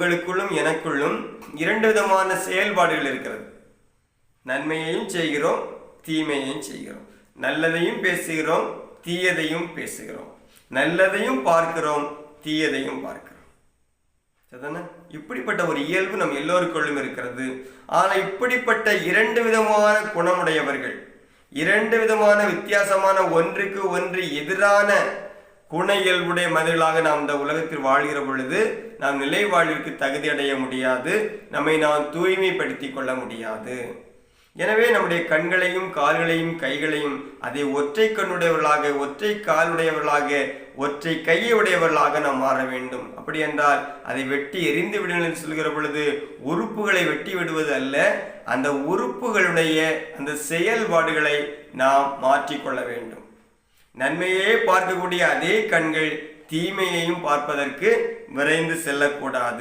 உங்களுக்குள்ளும் எனக்குள்ளும் இரண்டு விதமான செயல்பாடுகள் இருக்கிறது. நன்மையையும் செய்கிறோம், தீமையையும் செய்கிறோம். நல்லதையும் பேசுகிறோம், தீயதையும் பேசுகிறோம். நல்லதையும் பார்க்கிறோம், தீயதையும் பார்க்கிறோம். இப்படிப்பட்ட ஒரு இயல்பு நம் எல்லோருக்குள்ளும் இருக்கிறது. ஆனால் இப்படிப்பட்ட இரண்டு விதமான குணமுடையவர்கள், இரண்டு விதமான வித்தியாசமான ஒன்றுக்கு ஒன்று எதிரான குண இயல்புடைய மனிதர்களாக நாம் இந்த உலகத்தில் வாழ்கிற பொழுது நாம் நிலை வாழ்விற்கு தகுதி அடைய முடியாது, நம்மை நாம் தூய்மைப்படுத்திக் கொள்ள முடியாது. எனவே நம்முடைய கண்களையும் கால்களையும் கைகளையும் அதை ஒற்றை கண்ணுடையவர்களாக, ஒற்றை காலுடையவர்களாக, ஒற்றை கையை உடையவர்களாக நாம் மாற வேண்டும். அப்படி என்றால் அதை வெட்டி எரிந்து விடுங்கள் என்று சொல்கிற பொழுது உறுப்புகளை வெட்டி விடுவது அல்ல, அந்த உறுப்புகளுடைய அந்த செயல்பாடுகளை நாம் மாற்றிக்கொள்ள வேண்டும். நன்மையே பார்க்கக்கூடிய அதே கண்கள் தீமையையும் பார்ப்பதற்கு விரைந்து செல்லக்கூடாது.